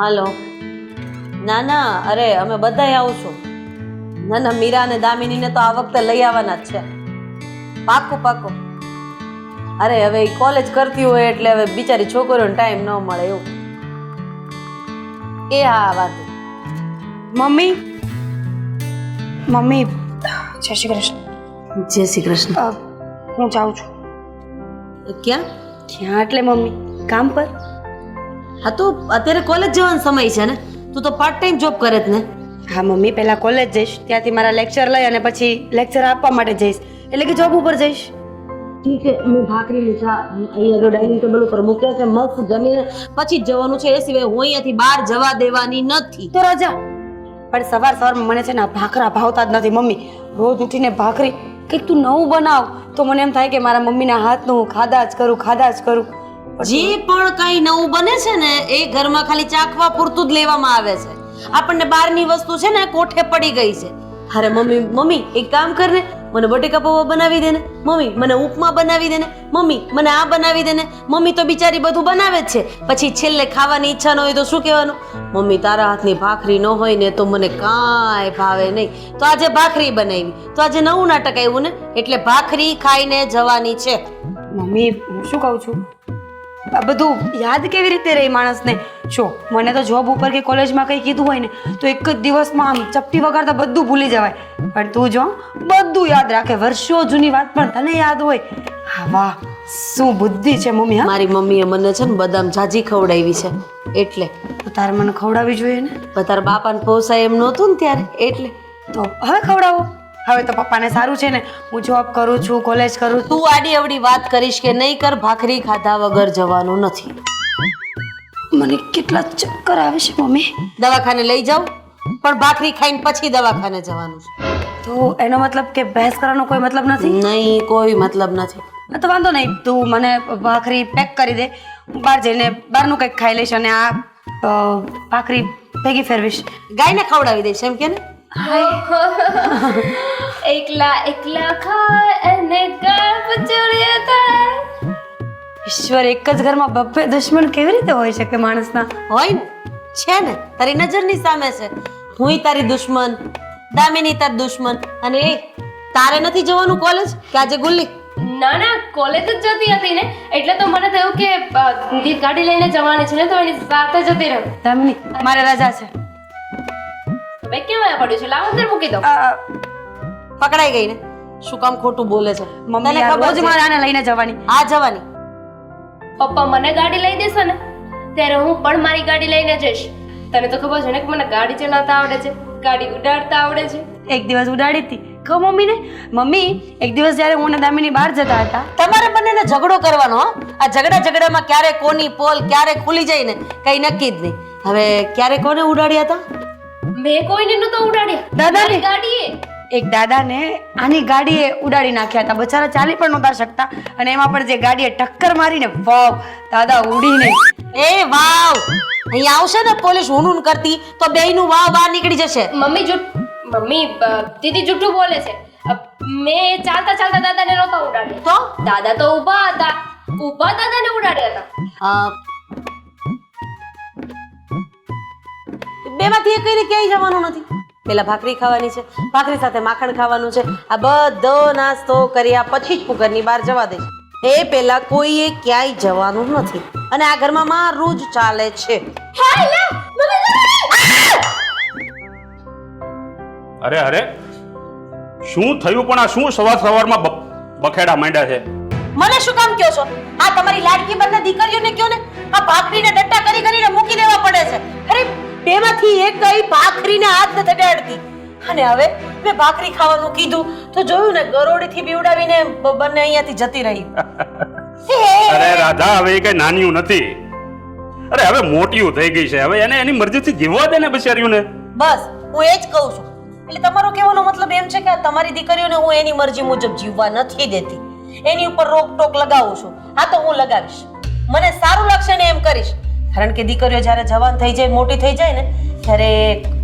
હાલો. ના ના, અરે અમે બધાય આવશું. ના ના, મીરા અને દામિનીને તો આ વખતે લઈ આવવાના જ છે. પાક્કું પાક્કું. અરે હવે કોલેજ કરતી હોય એટલે હવે બિચારી છોકરીઓને ટાઈમ ન મળે એવું. એ હા, વાંધો. મમ્મી મમ્મી જય શ્રી કૃષ્ણ. જય શ્રી કૃષ્ણ. હું જાઉં છું. ક્યાં? ક્યાં એટલે મમ્મી કામ પર. હા તો અત્યારે કોલેજ જવાનો સમય છે ને, તું તો પાર્ટ ટાઈમ જોબ કરે જ ને. હા મમ્મી, પહેલા કોલેજ જઈશ, ત્યાંથી મારા લેક્ચર લઈ અને પછી લેક્ચર આપવા માટે જઈશ, એટલે કે જોબ ઉપર જઈશ. ઠીક છે, મેં ભાખરી લીધા અહીંયા ડાઇનિંગ ટેબલ ઉપર મૂક્યા છે, મસ્ત જમીને પછી જ જવાનું છે. એ સિવાય હું અહીંયાથી બહાર જવા દેવાની નથી. તો રજા. પણ સવાર સવારમાં મને છે ને આ ભાખરા ભાવતા જ નથી મમ્મી. રોજ ઉઠીને ભાખરી કંઈક તું નવું બનાવ તો મને એમ થાય કે મારા મમ્મીના હાથનું હું ખાધા જ કરું. જે પણ કઈ નવું બને છે ને એ ઘરમાં ખાલી ચાખવા પૂરતું જ લેવામાં આવે છે. આપણને બહારની વસ્તુ છે ને કોઠે પડી ગઈ છે. અરે મમ્મી એક કામ કર ને, મને બટેકા પૌવા બનાવી દે ને, મમ્મી મને ઉપમા બનાવી દે ને, મમ્મી મને આ બનાવી દે ને. મમ્મી તો બિચારી બધું બનાવે જ છે, પછી છેલ્લે ખાવાની ઈચ્છા ન હોય તો શું કહેવાનું? મમ્મી તારા હાથની ભાખરી ન હોય ને તો મને કાંઈ ભાવે નહીં. તો આજે ભાખરી બનાવી, તો આજે નવું નાટક આવ્યું ને, એટલે ભાખરી ખાઈને જવાની છે. મમ્મી હું શું કહું છું, આ બધું યાદ કેવી રીતે રહી માણસને? જો મને તો જોબ ઉપર કે કોલેજમાં કંઈ કીધું હોય ને તો એક જ દિવસમાં આમ ચપટી વગાડતા બધું ભૂલી જવાય. પણ તું જો બધું યાદ રાખે, વર્ષો જૂની વાત પણ તને યાદ હોય. હા વાહ, શું બુદ્ધિ છે મમ્મી. હા, મારી મમ્મીએ મને છે ને બદામ જાજી ખવડાવી છે એટલે. તો તારે મને ખવડાવવી જોઈએ ને. પણ તારા બાપાને પોસાય એમ નહોતું ને ત્યારે, એટલે. તો હવે ખવડાવો. હવે તો પપ્પાને સારું છે ને, હું જોબ કરું છું, કોલેજ કરું છું. તું આડી અવડી વાત કરીશ કે નહીં કર, ભાખરી ખાધા વગર જવાનું નથી. મને કેટલા ચક્કર આવે છે મમ્મી. દવાખાને લઈ જાઉં, પણ ભાખરી ખાઈને પછી દવાખાને જવાનું છે. તો એનો મતલબ કે બહેસ કરવાનો કોઈ મતલબ નથી? નહીં, કોઈ મતલબ નથી. તો વાંધો નહીં, તું મને ભાખરી પેક કરી દે, હું બહાર જઈને બહારનું કંઈક ખાઈ લઈશ અને આ ભાખરી ભેગી ફેરવીશ. ગાયને ખવડાવી દઈશ એમ કે ને. એકલા એકલા ખાય અને ગાળ પચોળિયા થાય. ઈશ્વર, એક જ ઘરમાં બબ્બે દુશ્મન કેવી રીતે હોય શકે માણસના? હોય ને, છે ને, તારી નજરની સામે છે. હુંય તારી દુશ્મન, દામિની તાર દુશ્મન. અને એ તારે નથી જવાનું કોલેજ કે આજે ગુલ્લી? ના ના, કોલેજ જ જતી હતી ને, એટલે તો મને થયું કે દીદી ગાડી લઈને જવાની છે ને તો એની સાથે જતી રહું. દામિની, મારે રજા છે. હવે કેમ આયા પડ્યું છે? લાવ અંદર મૂકી દો. પકડાઈ ગઈ ને, શું કામ ખોટું બોલે છે? મમ્મી તને આ ખબર રોજ છે? મારે આને લઈને જવાની. આ જવાની. પપ્પા મને ગાડી લઈ દેશે ને ત્યારે હું પણ મારી ગાડી લઈને જઈશ. તને તો ખબર છે ને કે મને ગાડી ચલાવતા આવડે છે, ગાડી ઉડાડતા આવડે છે. એક દિવસ ઉડાડી હતી. કહો મમ્મીને. મમ્મી, એક દિવસ જ્યારે હું અને દામિની બહાર જતા હતા. તમારે બંનેને ઝઘડો કરવાનો હો. આ ઝઘડામાં ક્યારે કોની પોલ ક્યારે ખુલી જાય ને કઈ નક્કી જ નહીં. હવે ક્યારે કોને ઉડાડ્યા હતા? મેં કોઈને નતો ઉડાડ્યા. દાદાને? મારી ગાડીએ. એક દાદાને આની ગાડીએ ઉડાડી નાખ્યા હતા. બચારા ચાલી પણ નહોતા શકતા અને એમાં પણ જે ગાડીએ ટક્કર મારીને વાવ, દાદા ઉડીને. એ વાવ, અહીંયા આવશે ને પોલીસ હુનૂન કરતી તો બેયનું વાવ બહાર નીકળી જશે. મમ્મી દીદી જૂઠું બોલે છે. મેં ચાલતા ચાલતા દાદાને નહોતા ઉડાડ્યા. તો દાદા તો ઊભા હતા, ઊભા દાદાને ઉડાડ્યા હતા. બેમાંથી એક કઈને ક્યાંય જવાનું નથી. પેલા ભાખરી ખાવાની છે, ભાખરી સાથે માખણ ખાવાનું છે. આ બધો નાસ્તો કર્યા પછી જ ઘરની બહાર જવા દે છે. એ પેલા કોઈએ ક્યાંય જવાનું નથી. અને આ ઘરમાં મારું જ ચાલે છે. અરે અરે, શું થયું? પણ આ શું સવારમાં બખેડા માંડ્યા છે? મને શું કામ કહો છો? આ તમારી લાડકી બંને દીકરીઓને કહો ને, આ ભાખરીને ડટ્ટા કરી કરીને મૂકી દેવા પડે છે. અરે બેમાંથી એક કઈ ભાખરીને હાથ નથી અડાડતી. અને હવે મેં ભાખરી ખાવાનું કીધું તો જોયું ને, ગરોડીથી બીવડાવીને બંને અહીંયાથી જતી રહી. અરે રાધા, હવે એ કઈ નાનીયું નથી. અરે હવે મોટીયું થઈ ગઈ છે. હવે એને એની મરજીથી જીવવા દે ને બિચારીઓને. બસ હું એ જ કહું છું. એટલે તમારો કહેવાનો મતલબ એમ છે કે તમારી દીકરીઓને હું એની મરજી મુજબ જીવવા નથી દેતી, એની ઉપર રોકટોક લગાવું છું. હા તો હું લગાવીશ, મને સારું લાગશે ને એમ કરીશ. કારણ કે દીકરીઓ જ્યારે જવાન થઈ જાય, મોટી થઈ જાય ને, ત્યારે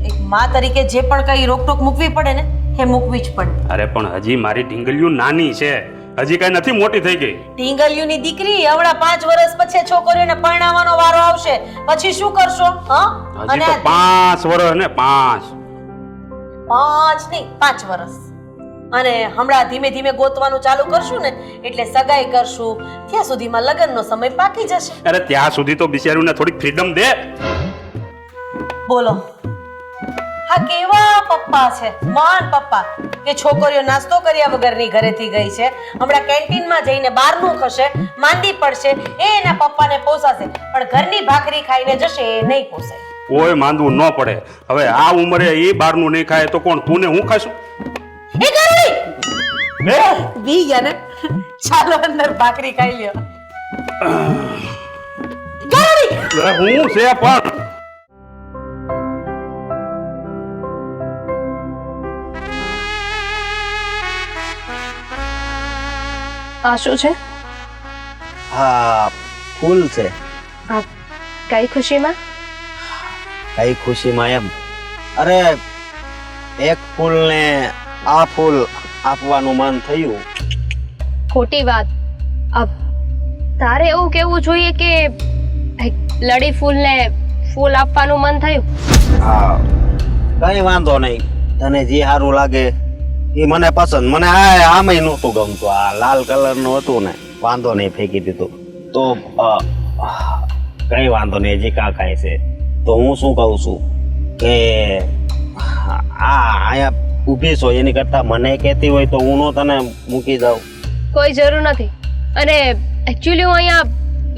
એક મા તરીકે જે પણ કઈ રોકટોક મૂકવી પડે ને એ મૂકવી જ પડે. અરે પણ હજી મારી ઢીંગલીઓ નાની છે, હજી કઈ નથી મોટી થઈ ગઈ. ઢીંગલીઓની દીકરી હમણાં 5 વર્ષ પછી છોકરીઓને પરણાવવાનો વારો આવશે, પછી શું કરશો? હા, હજી તો 5 વર્ષ ને 5. 5 નહીં 5 વર્ષ. અને હમણાં ધીમે ધીમે ગોતવાનું ચાલુ કરશું ને એટલે સગાઈ કરશું, ત્યાં સુધીમાં લગ્નનો સમય પાકી જશે. અરે ત્યાં સુધી તો બિચારીઓને થોડીક ફ્રીડમ દે. બોલો, હા કેવા પપ્પા છે, મહાન પપ્પા, કે છોકરીઓ નાસ્તો કર્યા વગરની ઘરેથી ગઈ છે, હમણાં કેન્ટીનમાં જઈને બહારનું ખશે, માંદી પડશે, એ એના પપ્પાને પોસાશે, પણ ઘરની ભાખરી ખાઈને જશે એ નહીં પોસાય. કોઈ માંદવું ન પડે. હવે આ ઉંમરે એ બહારનું નહીં ખાય તો કોણ, તું ને હું ખાશું? એ ગરડી બી ગયા ને, ચાલો અંદર ભાખરી ખાઈ લ્યો. ગરડી હું છે પણ આ શું છે? હા, ફૂલ છે. આ કઈ ખુશીમાં? કઈ ખુશીમાં એમ? અરે એક ફૂલને આ ફૂલ આપવાનું મન થયું. ખોટી વાત. તારે એવું કેવું જોઈએ કે લડી ફૂલને ફૂલ આપવાનું મન થયું. હા, કઈ વાંધો નહીં, તને જે સારું લાગે એ મને પસંદ. મને આમેય નહોતું ગમતું, આ લાલ કલરનું હતું ને, વાંધો નહીં, ફેંકી દીધું. તો કઈ વાંધો નહીં, હજી કાંઈ છે. તો હું શું કહું છું કે અહીંયા ઊભી છો એની કરતા મને કહેતી હોય તો હું નો તને મૂકી જાઉં. કોઈ જરૂર નથી. અને એકચ્યુઅલી હું અહીંયા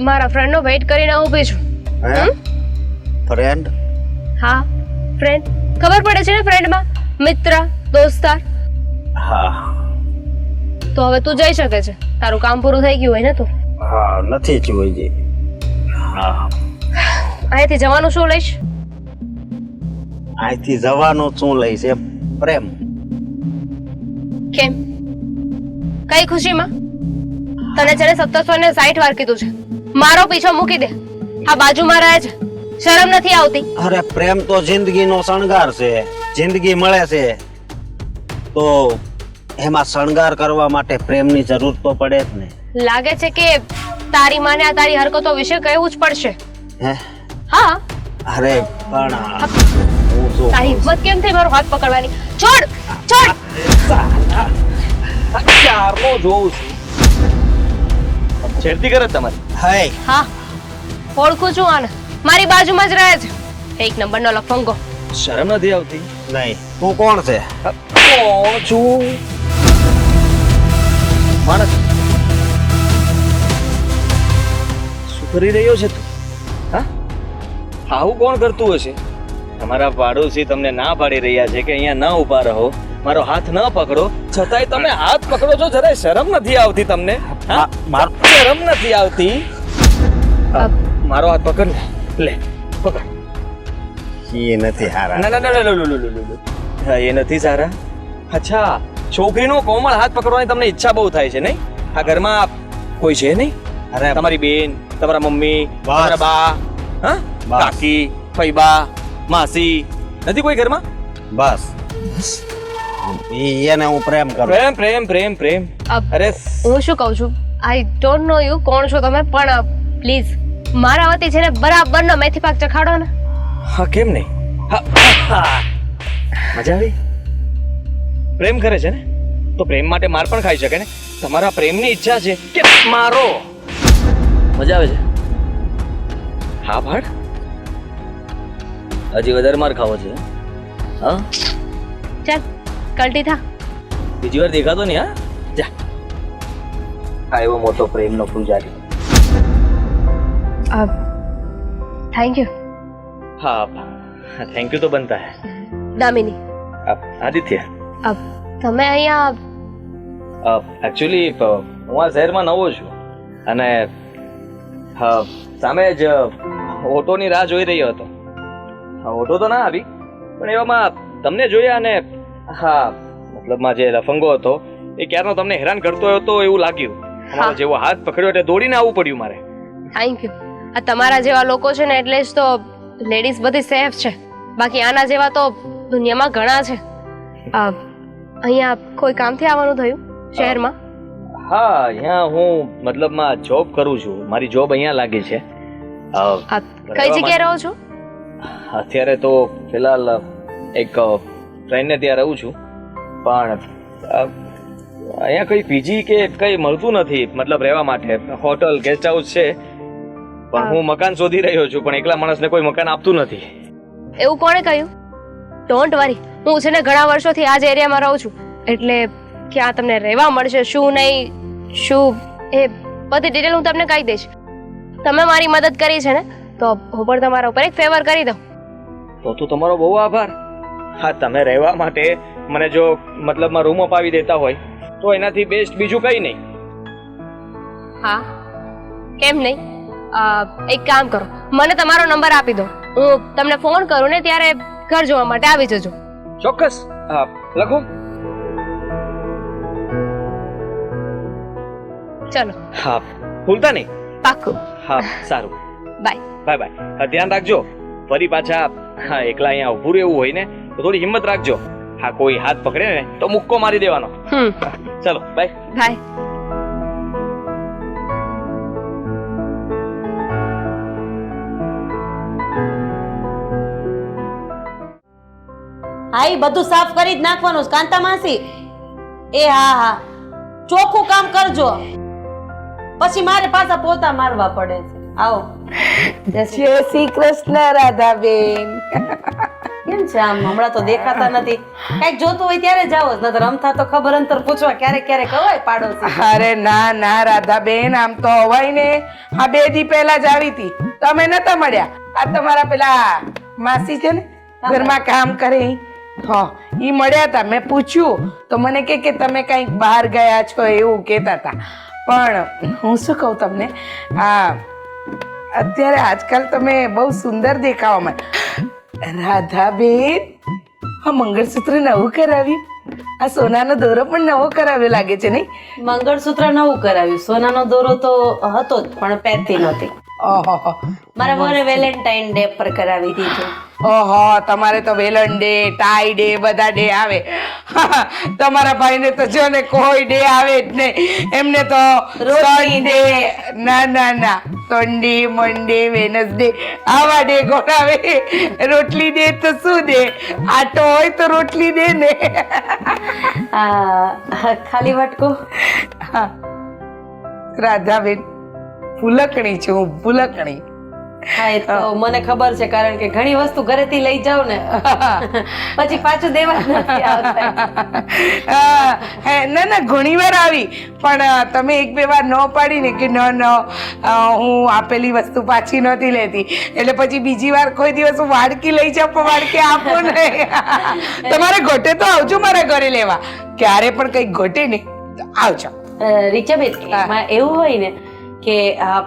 મારા ફ્રેન્ડનો વેઇટ કરીને ઊભી છું. હે ફ્રેન્ડ? હા, ફ્રેન્ડ. ખબર પડે છે ને ફ્રેન્ડમાં મિત્ર, દોસ્તાર. હા તો હવે તું જઈ શકે છે, તારું કામ પૂરું થઈ ગયું હોય ને. તું હા નથી જોઈજી. હા, અહીંયાથી જવાનું શું લઈશ? અહીંથી જવાનું શું લઈશ? એમ પ્રેમ. કેમ? કઈ ખુશીમાં? તને છે ને 1760 વાર કીધું છે મારો પીછો મૂકી દે, આ બાજુમાં રહે છે, શરમ નથી આવતી? અરે પ્રેમ તો જિંદગીનો શણગાર છે. જિંદગી મળે છે તો એમાં શણગાર કરવા માટે પ્રેમની જરૂર તો પડે જ ને. લાગે છે કે તારી માને આ તારી હરકતો વિશે કહેવું જ પડશે. હે? હા. અરે પણ હું શું તારી હિંમત કેમ થઈ મારો હાથ પકડવાની? છોડ, છોડ. ચારનો જોઉં છું. છેડતી કરે તમારી. હે હા, ઓળખું છું આને, મારી બાજુમાં જ રહે છે, એક નંબરનો લફંગો. શરમ નથી આવતી? નહીં. તું કોણ છે? કોણ છું? માણસ. શું કરી રહ્યો છે તું? હા, આવું કોણ કરતું હશે? તમારા પાડોશી તમને ના પાડી રહ્યા છે કે અહીંયા ન ઊભા રહો, મારો હાથ ન પકડો, છતાંય તમે હાથ પકડો છો. જરાય શરમ નથી આવતી તમને? હા, શરમ નથી આવતી? મારો હાથ પકડ ને, લે પકડ. એ નથી હારા. ના ના ના ના, હા, એ નથી સારા. અચ્છા, છોકરીનો કોમળ હાથ પકડવાની તમને ઈચ્છા બહુ થાય છે નહીં? આ ઘરમાં કોઈ છે નહીં? અરે તમારી બેન, તમારા મમ્મી, તમારા બા, હા, બસ. કાકી, ફઈબા, માસી, નથી કોઈ ઘરમાં? બસ એને હું પ્રેમ કરું. પ્રેમ પ્રેમ પ્રેમ પ્રેમ. અરે હું શું કહું છું, આઈ ડોન્ટ નો યુ કોણ છો તમે, પણ પ્લીઝ મારા વતી છે ને બરાબરનો મેથી પાક ચખાડો ને. હા, કેમ નહીં? હા, મજા આવી? પ્રેમ કરે છે ને તો પ્રેમ માટે માર પણ ખાઈ શકે ને. તમારા પ્રેમની ઈચ્છા છે કે મારો. મજા આવે છે? હા ભાડ, હજી વધારે માર ખાવો છે? હા, ચાલ કલટી થા. બીજી વાર દેખાતો નહીં. હા, જા. હા, એવો મોટો પ્રેમનો પૂજારી. Thank you. हाँ, थैंक यू तो बनता है. દામિની, આદિત્ય, તમે અહીંયા એકચ્યુઅલી હું આ શહેરમાં નવો છું અને સામે જ ઓટોની રાહ જોઈ રહ્યો હતો. ઓટો તો ના આવી પણ એવામાં તમને જોયા અને હા, મતલબમાં જે લફંગો હતો એ ક્યારનો તમને હેરાન કરતો હતો એવું લાગ્યું. તમારો જેવો હાથ પકડ્યો એટલે દોડીને આવવું પડ્યું મારે. Thank you. આ તમારા જેવા લોકો છે ને એટલે જ તો લેડીઝ બધી સેફ છે, બાકી આના જેવા તો દુનિયામાં ઘણા છે. અહીંયા કોઈ કામથી આવવાનું થયું શહેરમાં? હા અહીંયા હું મતલબમાં જોબ કરું છું, મારી જોબ અહીંયા લાગી છે. આ કઈ જગ્યાએ રહો છો? અત્યારે તો ફિલહાલ એક ફ્રેન્ડને ત્યાં રહું છું, પણ અહીંયા કઈ પીજી કે કઈ મળતું નથી, મતલબ રહેવા માટે. હોટલ ગેસ્ટ હાઉસ છે, પણ હું મકાન શોધી રહ્યો છું, પણ એકલા માણસને કોઈ મકાન આપતું નથી. એવું કોણે કહ્યું? ડોન્ટ વરી, હું છે ને ઘણા વર્ષોથી આ જ એરિયામાં રહું છું, એટલે ક્યાં તમને રહેવા મળશે શું નહીં શું એ બધી ડિટેલ હું તમને કહી દઈશ. તમે મારી મદદ કરી છે ને, તો હું પણ તમારા ઉપર એક ફેવર કરી દઉં. તો તમારો બહુ આભાર. હા, તમે રહેવા માટે મને જો મતલબમાં રૂમ અપાવી દેતા હોય તો એનાથી બેસ્ટ બીજું કંઈ નહીં. હા, કેમ નહીં? એક કામ કરો, મને તમારો નંબર આપી દો, હું તમને ફોન કરું ને ત્યારે ઘર જોવા માટે આવી જજો. ચોક્કસ. હા, લખો. ચલો, હા, ભૂલતા નહીં. પાક્કું. હા, સારું. બાય. Bye bye. ધ્યાન રાખજો. ફરી પાછા હા એકલા અહીંયા ઊભું રહેવું હોય ને તો થોડી હિંમત રાખજો. હા, કોઈ હાથ પકડે ને તો મુક્કો મારી દેવાનો. ચલો, બાય. બાય. હા, એ બધું સાફ કરી જ નાખવાનું છે, કાંતા માસી. એ હા હા, ચોખ્ખું કામ કરજો, પછી મારે પાછા પોતા મારવા પડે છે. આવો. જય શ્રી કૃષ્ણ રાધાબેન. કેમ છે આમ? હમણાં તો દેખાતા નથી. કઈક જોતું હોય ત્યારે જાઓ, નતર રમતા તો ખબર અંતર પૂછવા ક્યારેક ક્યારેક અવાય પાડોશી. અરે ના ના રાધાબેન, આમ તો અવાય ને. આ 2 દી પહેલા જ આવી હતી, તમે નતા મળ્યા. આ તમારા પેલા માસી છે ને, ઘરમાં કામ કરે, હા, ઈ મળ્યા હતા. મેં પૂછ્યું તો મને કે તમે કઈક બહાર ગયા છો એવું કહેતા હતા. પણ હું શું કહું તમને, આ અત્યારે આજકાલ તમે બહુ સુંદર દેખાવામાં. રાધાબેન, આ મંગળસૂત્ર નવું કરાવ્યું, આ સોનાનો દોરો પણ નવો કરાવ્યો લાગે છે નહીં? મંગળસૂત્ર નવું કરાવ્યું, સોનાનો દોરો તો હતો જ પણ પહેરતી નહોતી. ઓહો, મારા વરે વેલેન્ટાઇન ડે પર કરાવી દીધું. ઓહો, તમારે તો વેલન ડે, ટાઈ ડે, બધા ડે આવે. તમારા ભાઈને તો જો ને કોઈ ડે આવે જ નહીં. એમને તો સન્ડે, ના ના ના, સન્ડે, મંડે, વેનસડે આવા ડે ગોળાવે. રોટલી દે તો શું દે? આટો હોય તો રોટલી દે ને. ખાલી વાટકો. હા, રાધાબેન, ભૂલકણી છું હું, ભૂલકણી. હા, એ તો મને ખબર છે, કારણ કે ઘણી વસ્તુ ઘરેથી લઈ જાવ ને પછી પાછું દેવા જ નથી આવતા. ના ના, ઘણી વાર આવી, પણ તમે 1-2 વાર ન પાડી ને કે ન હું આપેલી વસ્તુ પાછી નહોતી લેતી, એટલે પછી બીજી વાર કોઈ દિવસ હું વાડકી લઈ જાઉં પણ વાડકી આપો નહીં. તમારે ઘટે તો આવજો મારા ઘરે લેવા, ક્યારે પણ કઈ ઘટે ને તો આવજો. રીચાબેન, એમાં એવું હોય ને કે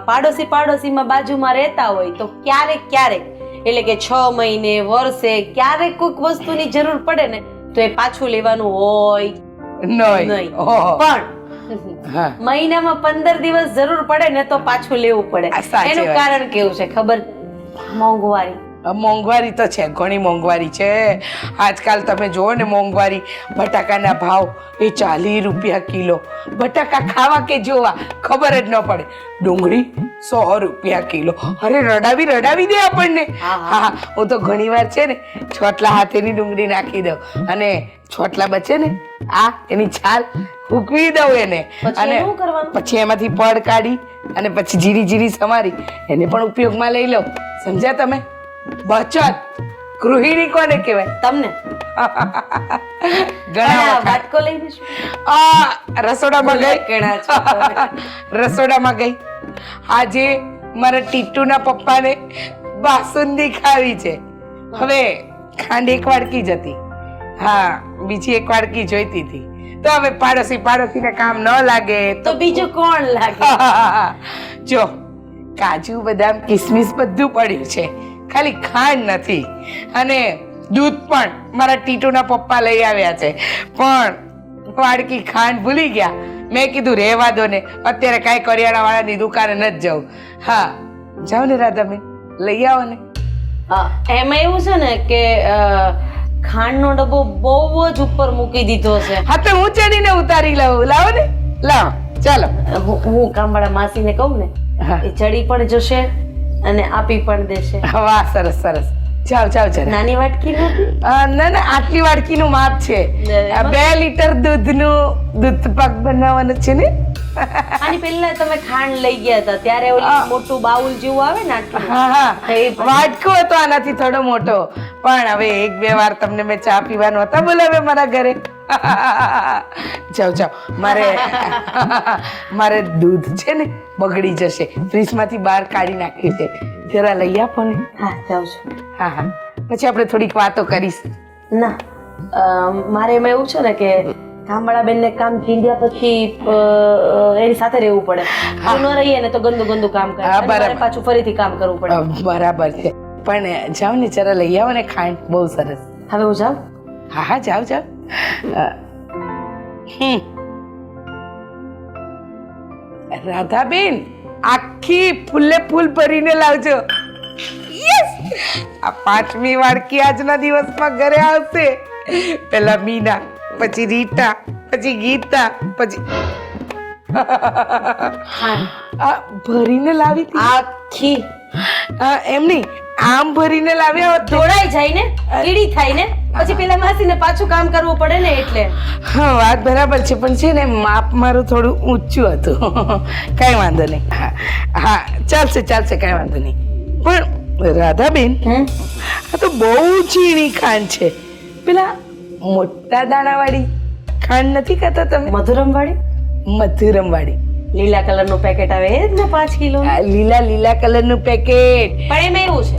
પાડોશીમાં બાજુમાં રહેતા હોય તો ક્યારેક ક્યારેક, એટલે કે 6 મહિને, વર્ષે ક્યારેક કોઈક વસ્તુની જરૂર પડે ને તો એ પાછું લેવાનું હોય નહીં. પણ મહિનામાં 15 દિવસ જરૂર પડે ને તો પાછું લેવું પડે. એનું કારણ કેવું છે ખબર? મોંઘવારી. મોંઘવારી તો છે, ઘણી મોંઘવારી છે આજકાલ. તમે જુઓ ને મોંઘવારી, બટાકાના ભાવ એ 40 રૂપિયા કિલો. બટાકા ખાવા કે જોવા ખબર જ ન પડે. ડુંગળી 100 રૂપિયા કિલો. અરે રડાવી દે આપણને. હા, હું તો ઘણી વાર છે ને છોટલા હાથેની ડુંગળી નાખી દઉં, અને છોટલા બચે ને એની છાલ હૂકવી દઉં એને, અને પછી એમાંથી પડ કાઢી અને પછી જીરી સમારી એને પણ ઉપયોગમાં લઈ લઉં. સમજ્યા તમે? બચત ગૃહિણી કોને કહેવાય? તમને ઘણા વાટકો લઈ જશું. રસોડામાં ગઈ. આજે મારા ટીટુના પપ્પાને બાસુંદી ખાવી છે. હવે ખાંડ 1 વાડકી જ હતી, હા, બીજી 1 વાડકી જોઈતી હતી. તો હવે પાડોશીને કામ ન લાગે તો બીજું કોણ લાગે? જો, કાજુ, બદામ, કિસમિસ બધું પડ્યું છે, ખાલી ખાંડ નથી. અને દૂધ પણ મારા ટીટુના પપ્પા લઈ આવ્યા છે, પણ વાડકી ખાંડ ભૂલી ગયા. મેં કીધું રહેવા દો ને, અત્યારે કાંઈ કરિયાણા વાળાની દુકાને નથી જવું. હા, જાઓ ને રાધાબેન, લઈ આવો ને. એમાં એવું છે ને કે ખાંડનો ડબ્બો બહુ જ ઉપર મૂકી દીધો છે. હા, તો હું ચડીને ઉતારી લઉં. લાવો ને, લાવો. ચાલો હું કામવાળા માસીને કહું ને હા. એ ચડી પણ જશે અને આપી પણ દેશે. વાહ સરસ સરસ જાઓ જાઓ જરા નાની વાટકી નથી? ના ના આટલી વાડકીનું માપ છે આ 2 લીટર દૂધનું દૂધ પાક બનાવવાનું છે ને આની પહેલા તમે ખાંડ લઈ ગયા હતા ત્યારે ઓલી મોટું બાઉલ જેવું આવે ને આટલું. હા હા વાટકો હતો આનાથી થોડો મોટો પણ હવે 1-2 વાર તમને મેં ચા પીવાનો હતા બોલાવે મારા ઘરે જાઓ જાઓ મારે દૂધ છે ને બગડી જશે ફ્રીજમાંથી બહાર કાઢી નાખ્યું છે જરા લઈ આપો ને હા જાઉં છું. હા હા પછી આપણે થોડીક વાતો કરીશું ના મારે એમાં એવું છે ને કે ગામવાળા બેનને કામ ચીંધ્યા પછી એની સાથે રહેવું પડે. જો ન રહીએ ને તો ગંદુ ગંદુ કામ કરે હા, અને બરાબર. મારે પાછું ફરીથી કામ કરવું પડે. બરાબર છે પણ જાઓ ને જરા લઈ આવો ને ખાંડ બહુ સરસ હવે હું જાઉં? હા હા જાઓ જાઓ રાધાબેન આખી ફૂલે ફૂલ ભરીને લાવજો યસ આ 5મી વાડકી આજના દિવસમાં ઘરે આવશે પેલા મીના પછી રીટા પછી ગીતા પછી આ ભરીને લાવી હતી આખી એમ નહીં આમ ભરીને લાવ્યા હોત તો- ઢોળાઈ જાય ને કીડી થાય ને પછી પેલા માસીને પાછું કામ કરવું પડે ને એટલે. હા વાત બરાબર છે પણ છે ને માપ મારું થોડું ઊંચું હતું કાંઈ વાંધો નહીં હા હા ચાલશે ચાલશે કાંઈ વાંધો નહીં પણ રાધાબેન આ તો બહુ ઝીણી ખાંડ છે પેલા મોટા દાણાવાળી ખાંડ નથી ખાતા તમે મધુરમ વાળી મધુરમ વાળી લીલા કલરનું પેકેટ આવે એ જ ને 5 કિલો. આ લીલા કલરનું પેકેટ પણ એમાં એવું છે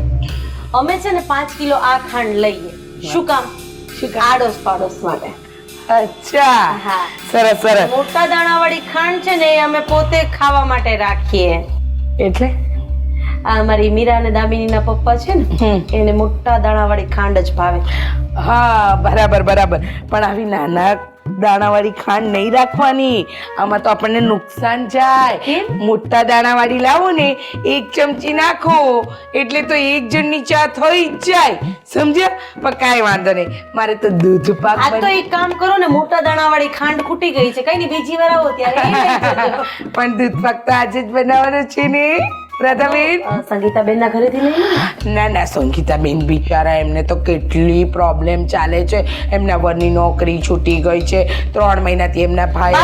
અમે છે ને 5 કિલો આ ખાંડ લઈએ શું કામ? આડોશ પાડોશ માટે. અચ્છા હા. સરસ સરસ મોટા દાણાવાળી ખાંડ છે ને એ અમે પોતે ખાવા માટે રાખીએ. એટલે આ મારી મીરા અને દામિનીના પપ્પા છે ને એને મોટા દાણાવાળી ખાંડ જ ભાવે. હા બરાબર બરાબર પણ આવી નાના દાણાવાળી ખાંડ નહીં રાખવાની આમાં તો આપણને નુકસાન જાય કેમ? મોટા દાણાવાળી લાવો ને 1 ચમચી નાખો એટલે તો 1 જણની ચા થઈ જ જાય સમજ્યા પણ કાંઈ વાંધો નહીં મારે તો દૂધ પાક આ તો એક કામ કરો ને મોટા દાણાવાળી ખાંડ ખૂટી ગઈ છે કઈ નહીં બીજી વાર આવો ત્યારે એ લઈ જજો. પણ દૂધ પાક તો આજે જ બનાવવાનો છે ને રાધાબેન સંગીતાબેન ના ઘરેથી લઈ લો. ના ના સંગીતાબેન બિચારા એમને તો કેટલી પ્રોબ્લેમ ચાલે છે એમના વરની નોકરી છૂટી ગઈ છે 3 મહિનાથી એમના ભાઈ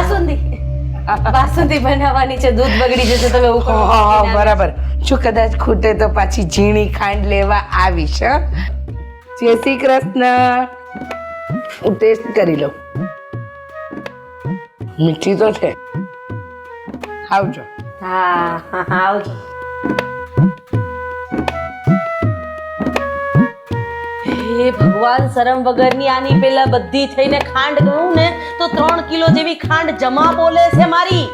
બાસુંદી બનાવવાની છે દૂધ બગડી જશે તમે એવું કહો. હા બરાબર જો કદાચ ખૂટે તો પાછી ઝીણી ખાંડ લેવા આવીશ હં? જય શ્રી કૃષ્ણ હું ટેસ્ટ કરી લઉં મીઠી તો છે આવજો હા હા હા આવજો. હે ભગવાન શરમ વગરની આની પેલા બધી થઈને ખાંડ કહું ને તો 3 કિલો જેવી ખાંડ જમા બોલે છે મારી.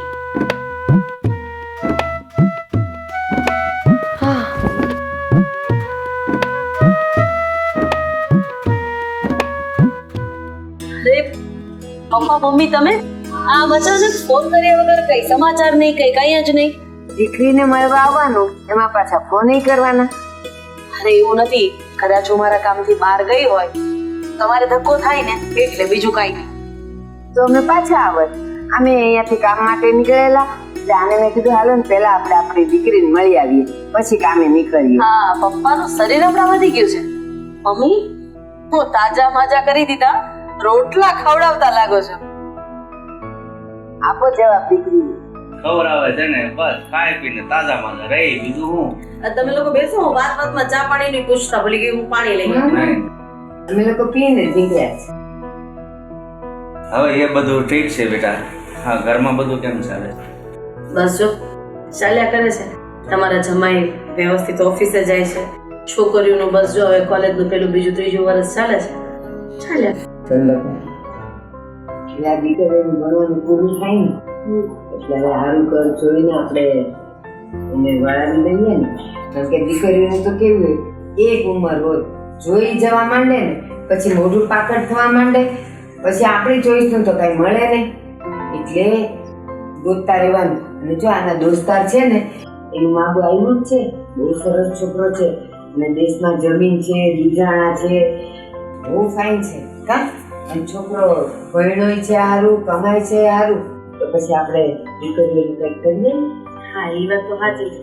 પપ્પા મમ્મી તમે આ અચાનક ફોન કર્યા વગર કઈ સમાચાર નહીં કઈ જ નહીં. દીકરીને મળવા આવવાનું એમાં પાછા ફોન કરવાના. અરે એવું નથી કદાચ હું મારા કામથી બહાર ગઈ હોય તમારે ધક્કો થાય ને એટલે બીજું કાંઈ નહીં. તો અમે પાછા આવત. અમે અહીંયાથી કામ માટે નીકળેલા એટલે આને મેં કીધું હાલો ને પહેલા આપણે આપણી દીકરીને મળી આવીએ પછી કામે નીકળીએ. હા પપ્પાનું શરીર હમણાં વધી ગયું છે. મમ્મી હું તાજા માજા કરી દીધા રોટલા ખવડાવતા લાગો છો. આપો જવાબ દીકરીને. ખવડાવે છે ને બસ ખાઈ પીને તાજા માજા રહી બીજું હું તમે લોકો બેસો હું વાતમાં ચા પાણી ની પૂછતા ભૂલી ગઈ હું પાણી લઈ નહીં. અમે લોકો પીને જ નીકળ્યા છે. હવે એ બધું ઠીક છે બેટા હા ઘરમાં બધું કેમ ચાલે છે? બસ જો ચાલ્યા કરે છે. તમારા જમાઈ વ્યવસ્થિત ઓફિસે જાય છે છોકરીઓનું બસ જો હવે કોલેજનું પેલું બીજું ત્રીજું વર્ષ ચાલે છે ચાલ્યા. એટલે આ દીકરીને ભણવાનું પૂરું થાય ને એટલે હવે સારું ઘર જોઈને આપણે એને વળાવી લઈએ ને. કારણ કે દીકરીઓને તો કેવું હોય એક ઉંમર હોય જોઈ જવા માંડે ને પછી મોઢું પાકડ થવા માંડે પછી આપણી ચોઈસનું તો કઈ મળે નહીં એટલે ગોતતા રહેવાનું. અને જો આના દોસ્તાર છે ને એનું માગું આવ્યું જ છે બહુ સરસ છોકરો છે અને દેશમાં જમીન છે બીજાણા છે બહુ ફાઇન છે કા અને છોકરો ભણ્યો છે સારું કમાય છે સારું તો પછી આપણે દીકરીઓને કંઈક કરીએ ને. હા એ વાત તો સાચી છે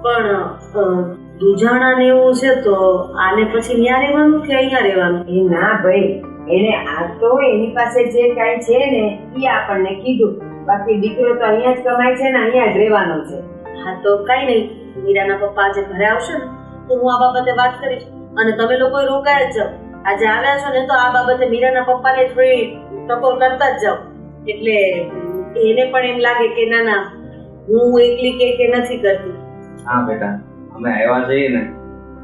પણ દુજાણા ને એવું છે તો આને પછી ન્યા રહેવાનું કે અહીંયા રહેવાનું? એ ના ભાઈ, એને આ તો એની પાસે જે કાંઈ છે ને એ આપણને કીધું, બાકી દીકરો તો અહીંયા જ કમાય છે ને અહીંયા જ રહેવાનો છે. હા તો કઈ નહીં, મીરાના પપ્પા આજે ઘરે આવશે ને તો હું આ બાબતે વાત કરીશ અને તમે લોકો રોકાય જ જાઓ. આજે આવ્યા છો ને તો આ બાબતે મીરાના પપ્પાને થોડી ટકોર કરતા જ જાઓ, એટલે એને પણ એમ લાગે કે ના ના હું એકલી કે નથી કરતી. હા બેટા, અમે આવ્યા છીએ ને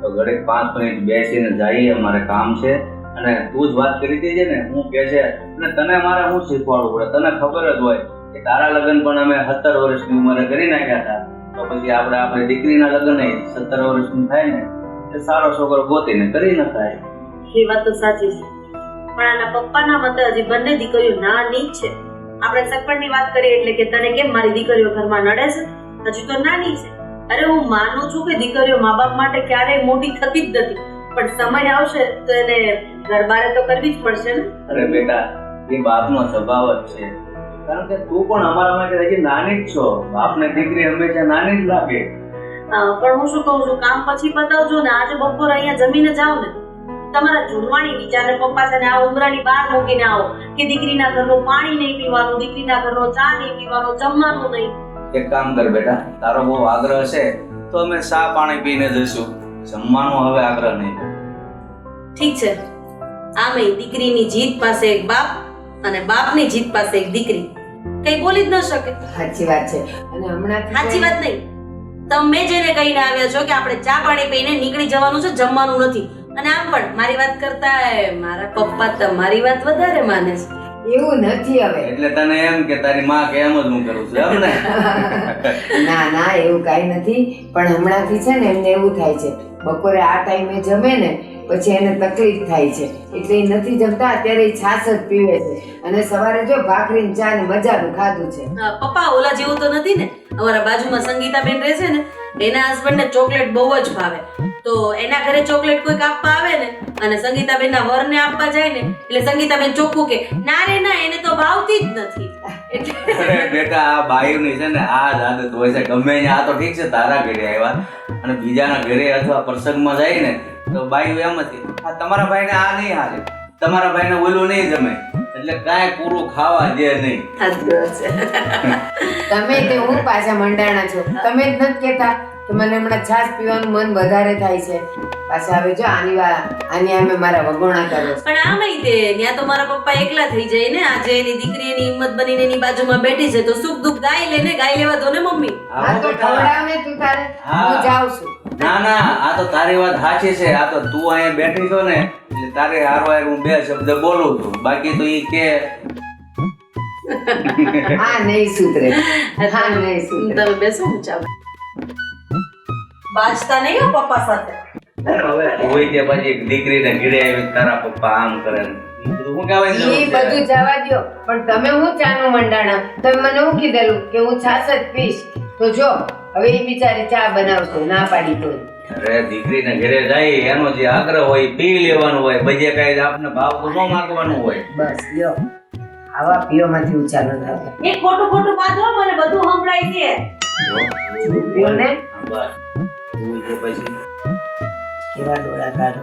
તો ઘડીક 5 મિનિટ બેસીને જઈએ, અમારે કામ છે. અને તું જ વાત કરી હતી ને હું કે છે, અને તને મારે શું શીખવાડવું પડે? તને ખબર જ હોય કે તારા લગ્ન પણ અમે 17 વર્ષની ઉંમરે કરી નાખ્યા હતા, તો પછી આપણી દીકરીના લગ્ન 17 વર્ષનું થાય ને એટલે સારો છોકરો ગોતીને કરી નખાય. એ વાત તો સાચી છે, પણ આના પપ્પાના મતે હજી બંને દીકરીઓ નાની જ છે. આપણે સગપણની વાત કરીએ એટલે કે તને કેમ મારી દીકરીઓ ઘરમાં નડે છે? હજી તો નાની છે. અરે હું માનું છું કે દીકરીઓ મા બાપ માટે ક્યારેય મોટી થતી જ નથી, પણ સમય આવશે તો એને ઘરબારે તો કરવી જ પડશે ને. અરે બેટા, એ બાપનો સ્વભાવ જ છે, કારણ કે તું પણ અમારા માટે હજી નાની જ છો. બાપને દીકરી હંમેશા નાની જ લાગે. પણ હું શું કહું છું, કામ પછી પતાવજો ને આજે બપોર અહીંયા જમીને જાઓ ને. તમારા જુડવાણી વિચારને પપ્પા છે ને આ ઉમરાની બહાર મૂકીને આવો કે દીકરીના ઘરનું પાણી નહીં પીવાનું, દીકરીના ઘરનો ચા નહીં પીવાનો, જમવાનું નહીં. એક કામ કર બેટા, તારો બહુ આગ્રહ છે તો અમે ચા પાણી પીને જઈશું, જમવાનું હવે આગ્રહ નહીં. ઠીક છે, આમે દીકરીની જીત પાસે એક બાપ અને બાપની જીત પાસે એક દીકરી, કઈ બોલી જ ન શકે. સાચી વાત છે. અને હમણાં સાચી વાત નહીં, તમે જેને કહીને આવ્યા છો કે આપણે ચા પાણી પીને નીકળી જવાનું છે, જમવાનું નથી. અને આમ પણ મારી વાત કરતા મારા પપ્પા તમારી વાત વધારે માને છે. એવું નથી હવે. એટલે તને એમ કે તારી માં કે એમ જ હું કરું છું એમ ને? ના ના એવું કાંઈ નથી, પણ હમણાંથી છે ને એમને એવું થાય છે બપોરે આ ટાઈમે જમે ને પછી એને તકલીફ થાય છે એટલે એ નથી જમતા. અત્યારે એ છાશ જ પીવે છે અને સવારે જો ભાખરી ને ચા ને મજાનું ખાધું છે. પપ્પા ઓલા જેવું તો નથી ને. અમારા બાજુમાં સંગીતાબેન રહે છે ને, એના હસબન્ડ ને ચોકલેટ બહુ જ ભાવે, તો એના ઘરે ચોકલેટ કોઈક આપવા આવે ને અને સંગીતાબેન ના વરને આપવા જાય ને એટલે સંગીતાબેન ચોખ્ખું કે ના રે ના, એને તો ભાવતી જ નથી. અરે બેટા, આ બાયુની છે ને આ જ આદત હોય છે ગમે ત્યાં. આ તો ઠીક છે તારા ઘરે આવ્યા અને બીજાના ઘરે અથવા પ્રસંગમાં જાય ને તો બાયુ એમ હતી, આ તમારા ભાઈને આ નહીં હાલે, તમારા ભાઈને ઓલું નહીં જમે, એટલે કાંઈ પૂરું ખાવા દે નહીં. તમે તે હું પાછા મંડાણા છો, તમે જ નથી કહેતા કે મને હમણાં છાશ પીવાનું મન વધારે થાય છે. પાછા હવે જો આની અમે મારા વગોણા કરો છો. પણ આમાંય તે ત્યાં તો મારા પપ્પા એકલા થઈ જાય ને. આજે એની દીકરી એની હિંમત બનીને એની બાજુમાં બેઠી છે તો સુખ દુઃખ ગાઈ લેને, ગાઈ લેવા દો ને મમ્મી. હા તો ખવડાવ ને તું તારે, હું જાઉં છું. ના ના, આ તો તારી વાત સાચી છે. આ તો તું અહીંયા બેઠી છો ને એટલે તારે હારવાર હું 2 શબ્દ બોલું છું, બાકી તો ઈ કે હા નહીં સુધરે, હા નહીં સુધરે. તમે બેસો, હું ચા બાજતા નહીં હો પપ્પા સાથે. હવે હોય તે પછી એક દીકરીને ઘીરે આવી તારા પપ્પા આમ કરે ને હું કહેવાય ઈ બધું જવા દ્યો, પણ તમે હું ચાનું મંડાણા, તમે મને હું કીધેલું કે હું છાશ જ પીશ, તો જો હવે એ બિચારી ચા બનાવશે, ના પાડી તો. અરે દીકરીને ઘરે જાય એનો જે આગ્રહ હોય પી લેવાનું હોય, બજે કઈ આપને ભાવ તો ન માંગવાનું હોય. બસ લ્યો, આવા પીઓમાંથી ઊંચા ન થાય. એ ખોટું ખોટું બાંધો, મને બધું સંભળાય છે. પીઓ ને બસ તું તો પછી કેવા ડોળા કાઢો.